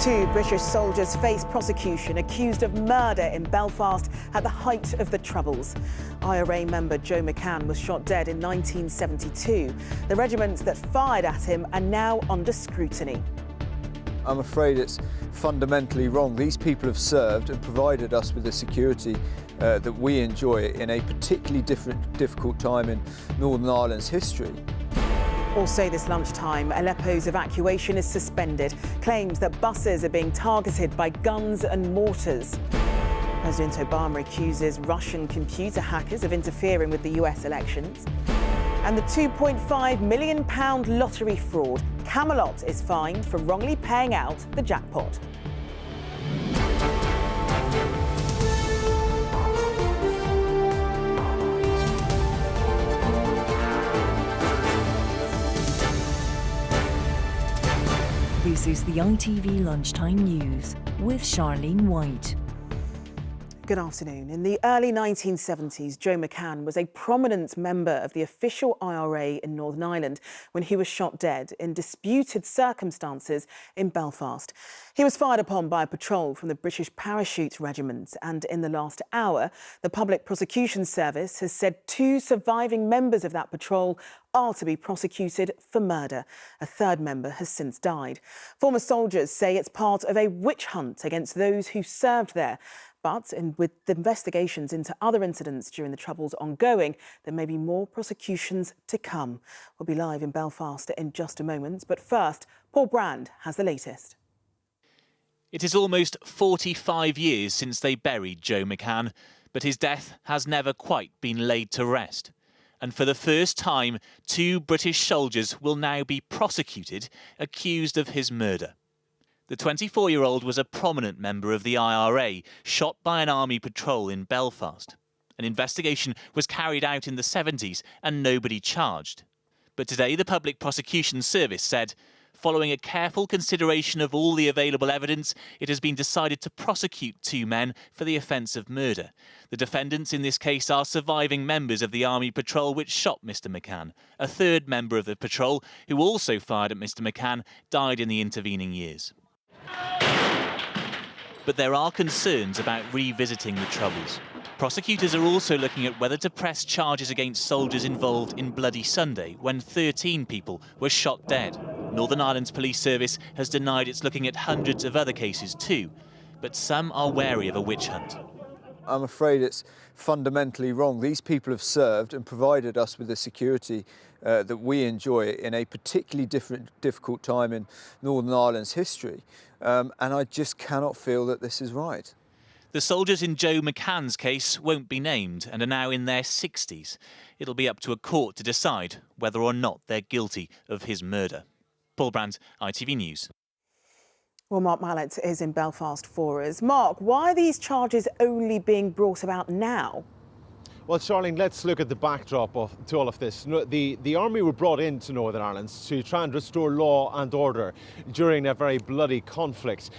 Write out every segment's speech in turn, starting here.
Two British soldiers face prosecution accused of murder in Belfast at the height of the Troubles. IRA member Joe McCann was shot dead in 1972. The regiments that fired at him are now under scrutiny. I'm afraid it's fundamentally wrong. These people have served and provided us with the security that we enjoy in a particularly difficult time in Northern Ireland's history. Also this lunchtime, Aleppo's evacuation is suspended. Claims that buses are being targeted by guns and mortars. President Obama accuses Russian computer hackers of interfering with the US elections. And the £2.5 million lottery fraud. Camelot is fined for wrongly paying out the jackpot. This is the ITV Lunchtime News with Charlene White. Good afternoon. In the early 1970s, Joe McCann was a prominent member of the official IRA in Northern Ireland when he was shot dead in disputed circumstances in Belfast. He was fired upon by a patrol from the British Parachute Regiment, and in the last hour, the Public Prosecution Service has said two surviving members of that patrol are to be prosecuted for murder. A third member has since died. Former soldiers say it's part of a witch hunt against those who served there. But with the investigations into other incidents during the Troubles ongoing, there may be more prosecutions to come. We'll be live in Belfast in just a moment. But first, Paul Brand has the latest. It is almost 45 years since they buried Joe McCann, but his death has never quite been laid to rest. And for the first time, two British soldiers will now be prosecuted, accused of his murder. The 24-year-old was a prominent member of the IRA, shot by an army patrol in Belfast. An investigation was carried out in the 70s and nobody charged. But today the Public Prosecution Service said, following a careful consideration of all the available evidence, it has been decided to prosecute two men for the offence of murder. The defendants in this case are surviving members of the army patrol which shot Mr McCann. A third member of the patrol, who also fired at Mr McCann, died in the intervening years. But there are concerns about revisiting the Troubles. Prosecutors are also looking at whether to press charges against soldiers involved in Bloody Sunday, when 13 people were shot dead. Northern Ireland's police service has denied it's looking at hundreds of other cases too, but some are wary of a witch hunt. I'm afraid it's fundamentally wrong. These people have served and provided us with the security that we enjoy in a particularly difficult time in Northern Ireland's history. And I just cannot feel that this is right. The soldiers in Joe McCann's case won't be named and are now in their 60s. It'll be up to a court to decide whether or not they're guilty of his murder. Paul Brand, ITV News. Well, Mark Mallett is in Belfast for us. Mark, why are these charges only being brought about now? Well, Charlene, let's look at the backdrop to all of this. The army were brought into Northern Ireland to try and restore law and order during a very bloody conflict.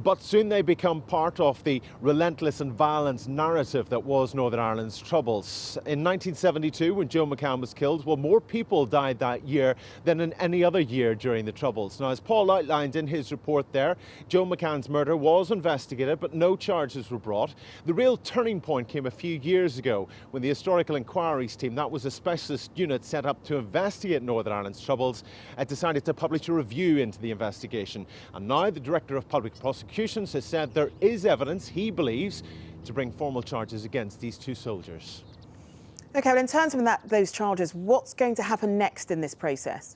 But soon they become part of the relentless and violent narrative that was Northern Ireland's Troubles. In 1972, when Joe McCann was killed, well, more people died that year than in any other year during the Troubles. Now, as Paul outlined in his report there, Joe McCann's murder was investigated, but no charges were brought. The real turning point came a few years ago when the Historical Inquiries Team, that was a specialist unit set up to investigate Northern Ireland's Troubles, decided to publish a review into the investigation. And now the Director of Public Prosecutions has said there is evidence, he believes, to bring formal charges against these two soldiers. OK, well, in terms of those charges, what's going to happen next in this process?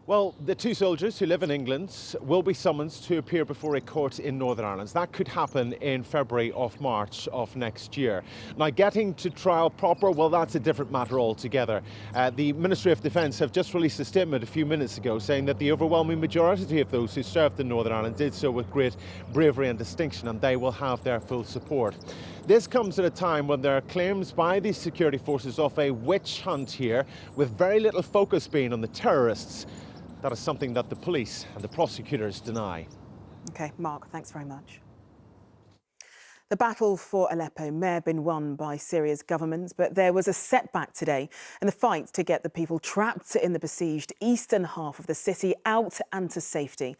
Well, the two soldiers who live in England will be summoned to appear before a court in Northern Ireland. That could happen in February or March of next year. Now, getting to trial proper, well, that's a different matter altogether. The Ministry of Defence have just released a statement a few minutes ago saying that the overwhelming majority of those who served in Northern Ireland did so with great bravery and distinction, and they will have their full support. This comes at a time when there are claims by these security forces of a witch hunt here, with very little focus being on the terrorists. That is something that the police and the prosecutors deny. OK, Mark, thanks very much. The battle for Aleppo may have been won by Syria's government, but there was a setback today in the fight to get the people trapped in the besieged eastern half of the city out and to safety.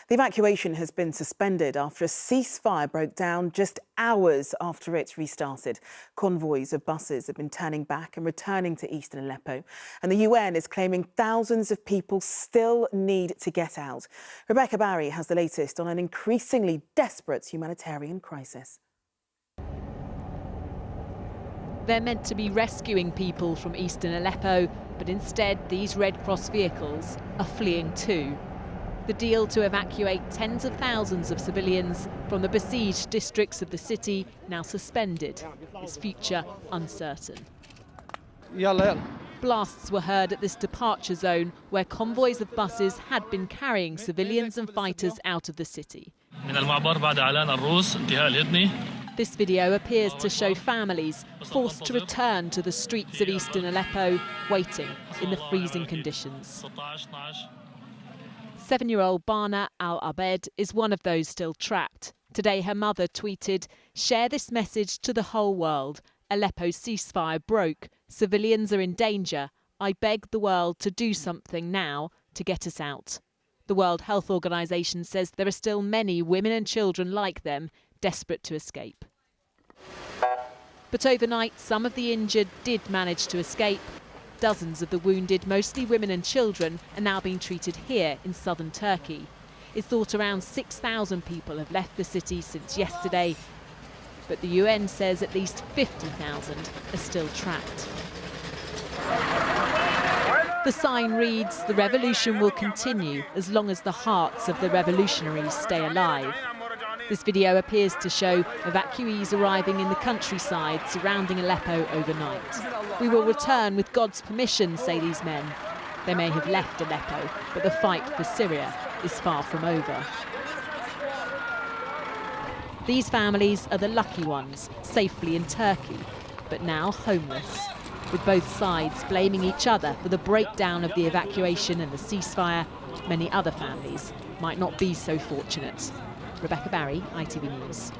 The evacuation has been suspended after a ceasefire broke down just hours after it restarted. Convoys of buses have been turning back and returning to eastern Aleppo, and the UN is claiming thousands of people still need to get out. Rebecca Barry has the latest on an increasingly desperate humanitarian crisis. They're meant to be rescuing people from eastern Aleppo, but instead these Red Cross vehicles are fleeing too. The deal to evacuate tens of thousands of civilians from the besieged districts of the city now suspended, its future uncertain. Blasts were heard at this departure zone where convoys of buses had been carrying civilians and fighters out of the city. This video appears to show families forced to return to the streets of eastern Aleppo, waiting in the freezing conditions. 7-year-old Bana Al-Abed is one of those still trapped. Today her mother tweeted, "Share this message to the whole world. Aleppo's ceasefire broke. Civilians are in danger. I beg the world to do something now to get us out." The World Health Organization says there are still many women and children like them, desperate to escape. But overnight, some of the injured did manage to escape. Dozens of the wounded, mostly women and children, are now being treated here in southern Turkey. It's thought around 6,000 people have left the city since yesterday, but the UN says at least 50,000 are still trapped. The sign reads, "The revolution will continue as long as the hearts of the revolutionaries stay alive." This video appears to show evacuees arriving in the countryside surrounding Aleppo overnight. "We will return with God's permission," say these men. They may have left Aleppo, but the fight for Syria is far from over. These families are the lucky ones, safely in Turkey, but now homeless, with both sides blaming each other for the breakdown of the evacuation and the ceasefire. Many other families might not be so fortunate. Rebecca Barry, ITV News.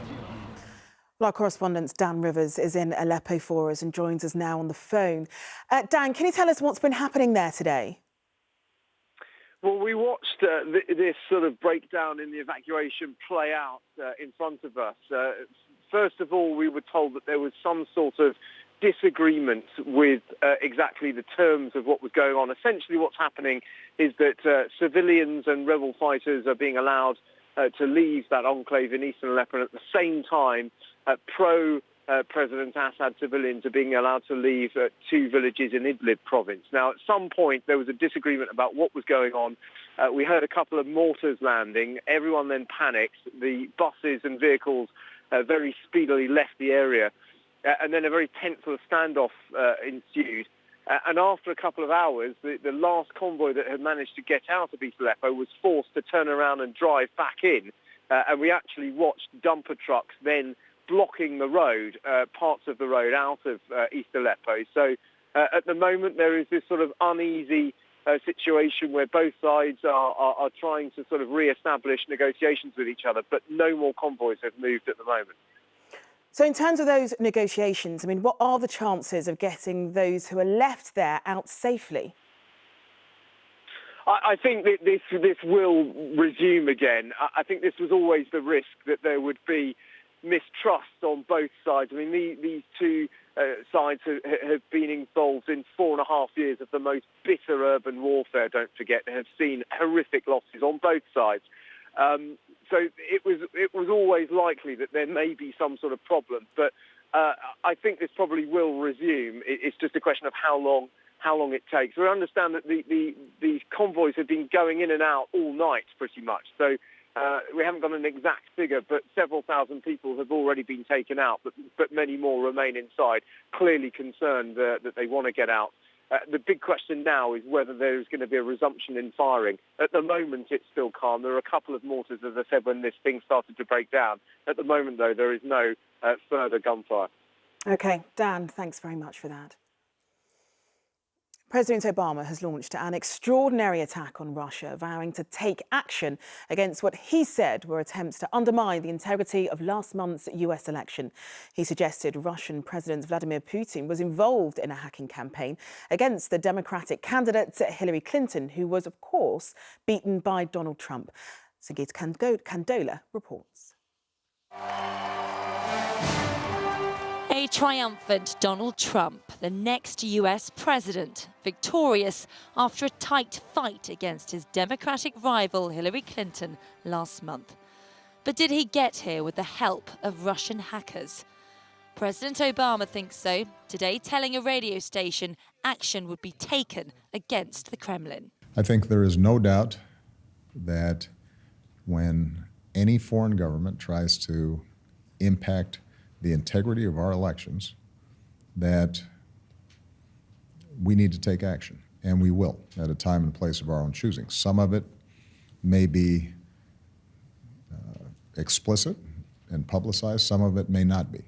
Well, our correspondent Dan Rivers is in Aleppo for us and joins us now on the phone. Dan, can you tell us what's been happening there today? Well, we watched this sort of breakdown in the evacuation play out in front of us. First of all, we were told that there was some sort of disagreement with exactly the terms of what was going on. Essentially, what's happening is that civilians and rebel fighters are being allowed to leave that enclave in eastern Aleppo, and at the same time, pro-President Assad civilians are being allowed to leave 2 villages in Idlib province. Now, at some point, there was a disagreement about what was going on. We heard a couple of mortars landing. Everyone then panicked. The buses and vehicles very speedily left the area, and then a very tense sort of standoff ensued. And after a couple of hours, the last convoy that had managed to get out of East Aleppo was forced to turn around and drive back in. And we actually watched dumper trucks then blocking the road, parts of the road out of East Aleppo. So at the moment, there is this sort of uneasy situation where both sides are trying to sort of re-establish negotiations with each other, but no more convoys have moved at the moment. So in terms of those negotiations, I mean, what are the chances of getting those who are left there out safely? I think that this will resume again. I think this was always the risk, that there would be mistrust on both sides. I mean, these two sides have been involved in 4.5 years of the most bitter urban warfare, don't forget, and have seen horrific losses on both sides. So it was always likely that there may be some sort of problem, but I think this probably will resume. It's just a question of how long it takes. We understand that these convoys have been going in and out all night pretty much, so we haven't got an exact figure, but several thousand people have already been taken out, but many more remain inside, clearly concerned that they want to get out. The big question now is whether there is going to be a resumption in firing. At the moment, it's still calm. There are a couple of mortars, as I said, when this thing started to break down. At the moment, though, there is no further gunfire. OK, Dan, thanks very much for that. President Obama has launched an extraordinary attack on Russia, vowing to take action against what he said were attempts to undermine the integrity of last month's US election. He suggested Russian President Vladimir Putin was involved in a hacking campaign against the Democratic candidate Hillary Clinton, who was, of course, beaten by Donald Trump. Sangeeta Kandola reports. A triumphant Donald Trump, the next US president, victorious after a tight fight against his Democratic rival Hillary Clinton last month. But did he get here with the help of Russian hackers? President Obama thinks so, today telling a radio station action would be taken against the Kremlin. I think there is no doubt that when any foreign government tries to impact the integrity of our elections, that we need to take action, and we will, at a time and place of our own choosing. Some of it may be explicit and publicized, some of it may not be.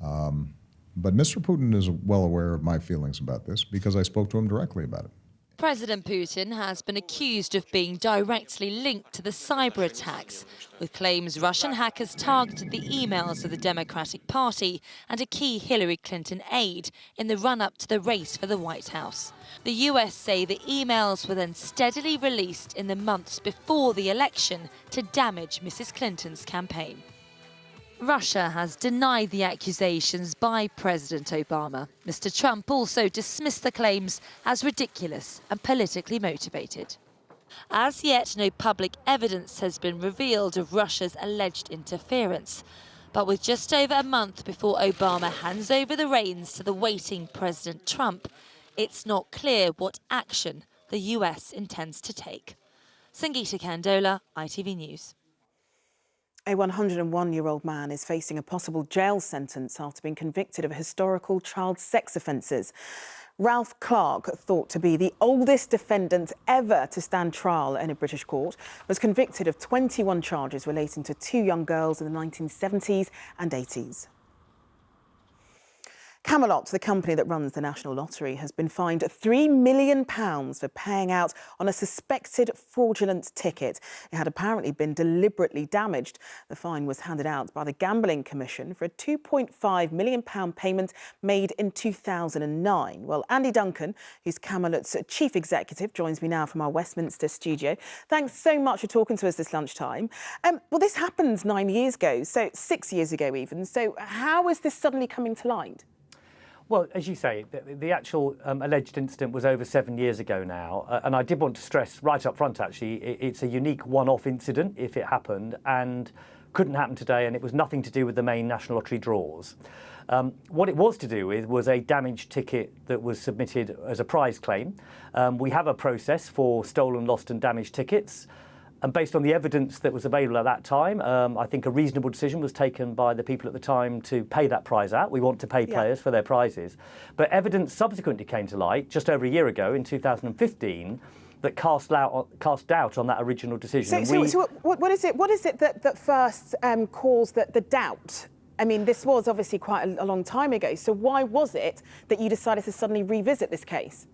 But Mr. Putin is well aware of my feelings about this because I spoke to him directly about it. President Putin has been accused of being directly linked to the cyber attacks, with claims Russian hackers targeted the emails of the Democratic Party and a key Hillary Clinton aide in the run-up to the race for the White House. The US say the emails were then steadily released in the months before the election to damage Mrs. Clinton's campaign. Russia has denied the accusations by President Obama. Mr. Trump also dismissed the claims as ridiculous and politically motivated. As yet, no public evidence has been revealed of Russia's alleged interference. But with just over a month before Obama hands over the reins to the waiting President Trump, it's not clear what action the US intends to take. Sangeeta Kandola, ITV News. A 101-year-old man is facing a possible jail sentence after being convicted of historical child sex offences. Ralph Clark, thought to be the oldest defendant ever to stand trial in a British court, was convicted of 21 charges relating to two young girls in the 1970s and 80s. Camelot, the company that runs the National Lottery, has been fined £3 million for paying out on a suspected fraudulent ticket. It had apparently been deliberately damaged. The fine was handed out by the Gambling Commission for a £2.5 million payment made in 2009. Well, Andy Duncan, who's Camelot's chief executive, joins me now from our Westminster studio. Thanks so much for talking to us this lunchtime. Well, this happened 9 years ago, so 6 years ago even. So how is this suddenly coming to light? Well, as you say, the actual alleged incident was over 7 years ago now. And I did want to stress right up front, actually, it's a unique one-off incident if it happened and couldn't happen today. And it was nothing to do with the main National Lottery draws. What it was to do with was a damaged ticket that was submitted as a prize claim. We have a process for stolen, lost and damaged tickets. And based on the evidence that was available at that time, I think a reasonable decision was taken by the people at the time to pay that prize out. We want to pay players for their prizes. But evidence subsequently came to light just over a year ago in 2015 that cast doubt on that original decision. So what is it that first caused the doubt? I mean, this was obviously quite a long time ago. So why was it that you decided to suddenly revisit this case?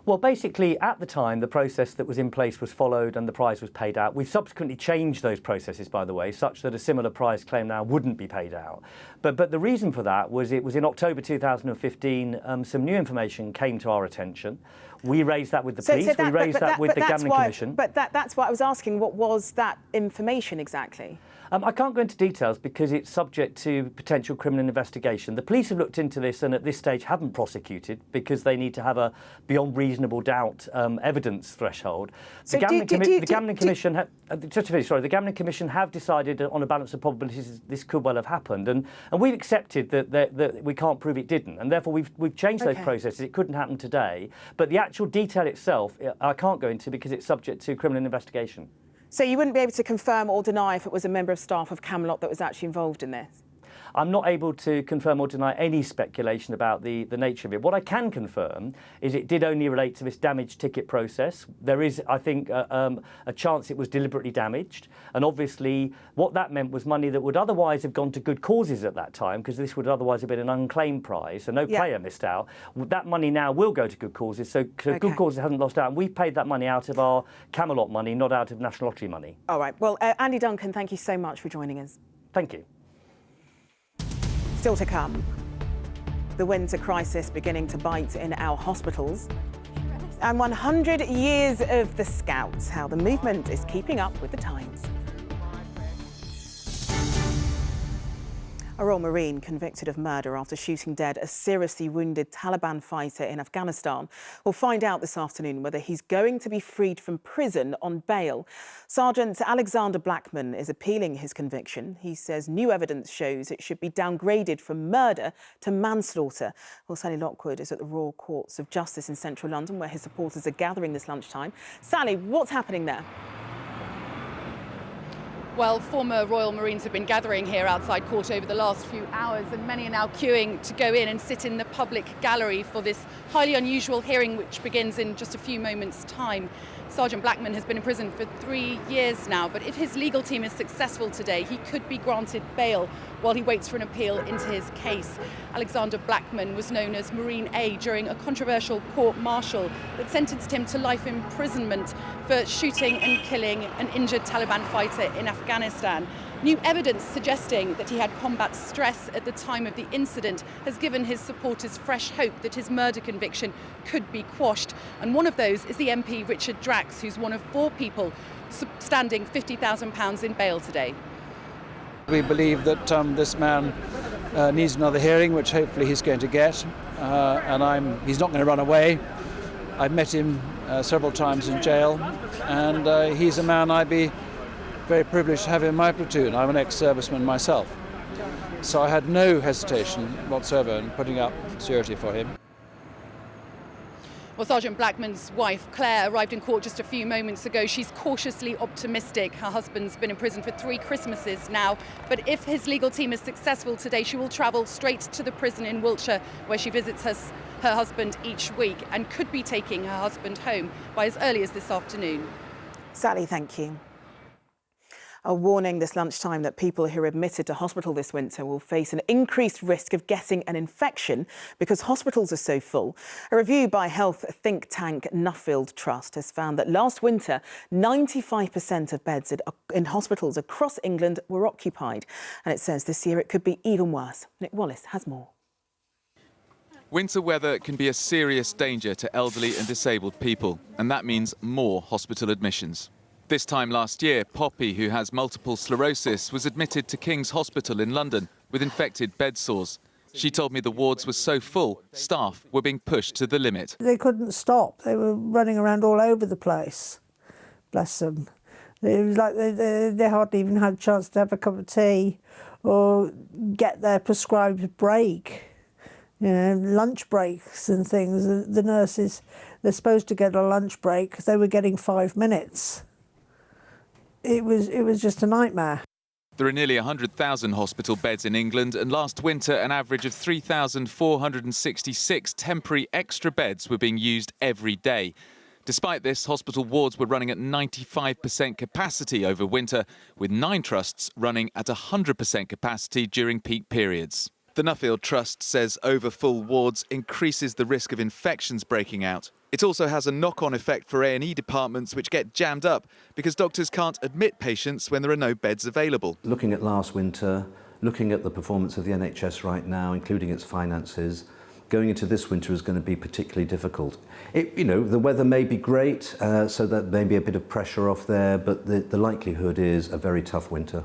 Well, basically, at the time, the process that was in place was followed and the prize was paid out. We've subsequently changed those processes, by the way, such that a similar prize claim now wouldn't be paid out. But the reason for that was it was in October 2015, some new information came to our attention. We raised that with the police, we raised that with the Gambling Commission. But that's why I was asking, what was that information exactly? I can't go into details because it's subject to potential criminal investigation. The police have looked into this and at this stage haven't prosecuted because they need to have a beyond reasonable doubt evidence threshold. The Gambling Commission have decided on a balance of probabilities this could well have happened, and we've accepted that we can't prove it didn't, and therefore we've changed those processes. It couldn't happen today, but the actual detail itself I can't go into because it's subject to criminal investigation. So you wouldn't be able to confirm or deny if it was a member of staff of Camelot that was actually involved in this? I'm not able to confirm or deny any speculation about the nature of it. What I can confirm is it did only relate to this damaged ticket process. There is, I think, a chance it was deliberately damaged. And obviously, what that meant was money that would otherwise have gone to good causes at that time, because this would otherwise have been an unclaimed prize, so no player missed out. That money now will go to good causes, so good causes hasn't lost out. And we've paid that money out of our Camelot money, not out of National Lottery money. All right. Well, Andy Duncan, thank you so much for joining us. Thank you. Still to come, the winter crisis beginning to bite in our hospitals. And 100 years of the Scouts, how the movement is keeping up with the times. A Royal Marine convicted of murder after shooting dead a seriously wounded Taliban fighter in Afghanistan will find out this afternoon whether he's going to be freed from prison on bail. Sergeant Alexander Blackman is appealing his conviction. He says new evidence shows it should be downgraded from murder to manslaughter. Well, Sally Lockwood is at the Royal Courts of Justice in central London, where his supporters are gathering this lunchtime. Sally, what's happening there? Well, former Royal Marines have been gathering here outside court over the last few hours, and many are now queuing to go in and sit in the public gallery for this highly unusual hearing, which begins in just a few moments' time. Sergeant Blackman has been in prison for 3 years now, but if his legal team is successful today, he could be granted bail while he waits for an appeal into his case. Alexander Blackman was known as Marine A during a controversial court-martial that sentenced him to life imprisonment for shooting and killing an injured Taliban fighter in Afghanistan. New evidence suggesting that he had combat stress at the time of the incident has given his supporters fresh hope that his murder conviction could be quashed. And one of those is the MP Richard Drax, who's one of 4 people standing £50,000 in bail today. We believe that this man needs another hearing, which hopefully he's going to get, and he's not going to run away. I've met him several times in jail, and he's a man I'd be very privileged to have in my platoon. I'm an ex-serviceman myself, so I had no hesitation whatsoever in putting up security for him. Well, Sergeant Blackman's wife, Claire, arrived in court just a few moments ago. She's cautiously optimistic. Her husband's been in prison for 3 Christmases now. But if his legal team is successful today, she will travel straight to the prison in Wiltshire, where she visits her husband each week, and could be taking her husband home by as early as this afternoon. Sally, thank you. A warning this lunchtime that people who are admitted to hospital this winter will face an increased risk of getting an infection because hospitals are so full. A review by health think tank Nuffield Trust has found that last winter, 95% of beds in hospitals across England were occupied. And it says this year it could be even worse. Nick Wallace has more. Winter weather can be a serious danger to elderly and disabled people, and that means more hospital admissions. This time last year, Poppy, who has multiple sclerosis, was admitted to King's Hospital in London with infected bed sores. She told me the wards were so full, staff were being pushed to the limit. They couldn't stop. They were running around all over the place. Bless them. It was like they hardly even had a chance to have a cup of tea or get their prescribed break. You know, lunch breaks and things. The nurses, they're supposed to get a lunch break. They were getting 5 minutes. It was just a nightmare. There are nearly 100,000 hospital beds in England, and last winter an average of 3,466 temporary extra beds were being used every day. Despite this, hospital wards were running at 95% capacity over winter, with 9 trusts running at 100% capacity during peak periods. The Nuffield Trust says overfull wards increases the risk of infections breaking out. It also has a knock-on effect for A&E departments, which get jammed up because doctors can't admit patients when there are no beds available. Looking at last winter, looking at the performance of the NHS right now, including its finances, going into this winter is going to be particularly difficult. The weather may be great, so that may be a bit of pressure off there, but the likelihood is a very tough winter.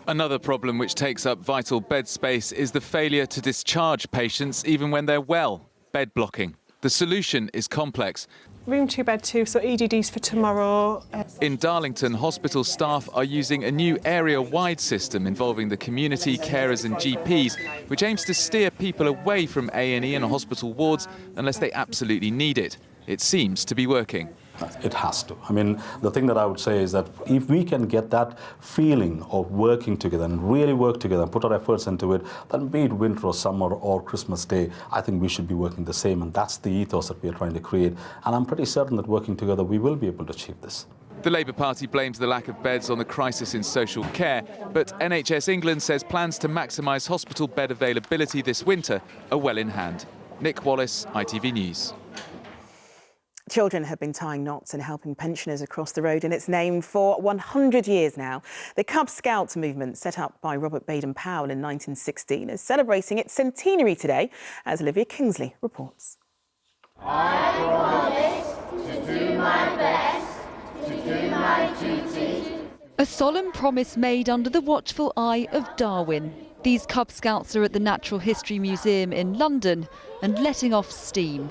Another problem which takes up vital bed space is the failure to discharge patients even when they're well, bed blocking. The solution is complex. Room 2, bed 2, so EDDs for tomorrow. In Darlington, hospital staff are using a new area-wide system involving the community, carers and GPs, which aims to steer people away from A&E and hospital wards unless they absolutely need it. It seems to be working. It has to. I mean, the thing that I would say is that if we can get that feeling of working together and really work together and put our efforts into it, then be it winter or summer or Christmas Day, I think we should be working the same, and that's the ethos that we are trying to create. And I'm pretty certain that working together, we will be able to achieve this. The Labour Party blames the lack of beds on the crisis in social care, but NHS England says plans to maximise hospital bed availability this winter are well in hand. Nick Wallace, ITV News. Children have been tying knots and helping pensioners across the road in its name for 100 years now. The Cub Scouts movement, set up by Robert Baden-Powell in 1916, is celebrating its centenary today, as Olivia Kingsley reports. I promise to do my best, to do my duty. A solemn promise made under the watchful eye of Darwin. These Cub Scouts are at the Natural History Museum in London and letting off steam.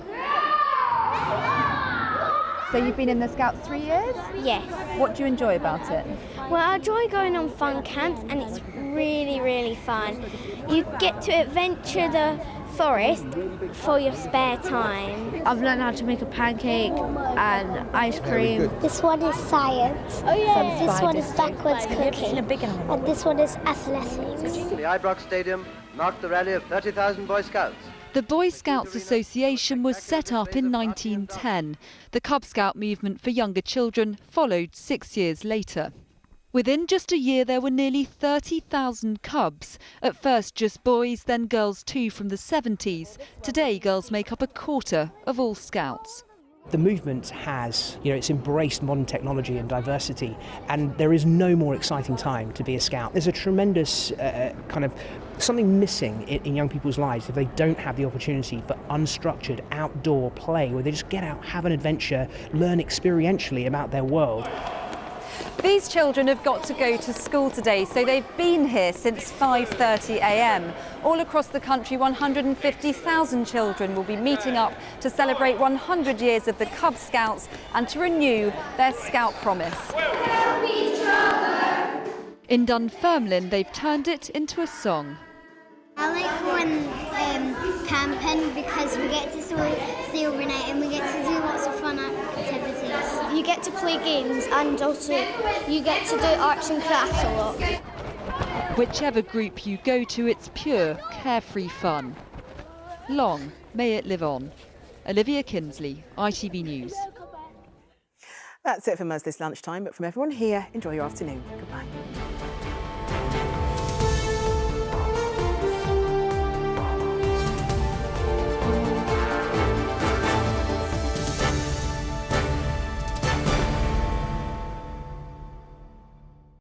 So you've been in the Scouts 3 years? Yes. What do you enjoy about it? Well, I enjoy going on fun camps and it's really, really fun. You get to adventure the forest for your spare time. I've learned how to make a pancake and ice cream. This one is science. Oh yeah. This one is backwards cooking. And this one is athletics. The Ibrox Stadium marked the rally of 30,000 Boy Scouts. The Boy Scouts Association was set up in 1910. The Cub Scout movement for younger children followed 6 years later. Within just a year, there were nearly 30,000 cubs. At first just boys, then girls too from the 70s. Today, girls make up a quarter of all Scouts. The movement has, it's embraced modern technology and diversity, and there is no more exciting time to be a Scout. There's a tremendous kind of something missing in young people's lives if they don't have the opportunity for unstructured outdoor play where they just get out, have an adventure, learn experientially about their world. These children have got to go to school today, so they've been here since 5:30 a.m. All across the country, 150,000 children will be meeting up to celebrate 100 years of the Cub Scouts and to renew their Scout promise. In Dunfermline, they've turned it into a song. I like going camping because we get to see overnight and we get to do lots of fun activities. You get to play games and also you get to do arts and crafts a lot. Whichever group you go to, it's pure, carefree fun. Long may it live on. Olivia Kingsley, ITV News. That's it from us this lunchtime, but from everyone here, enjoy your afternoon. Goodbye.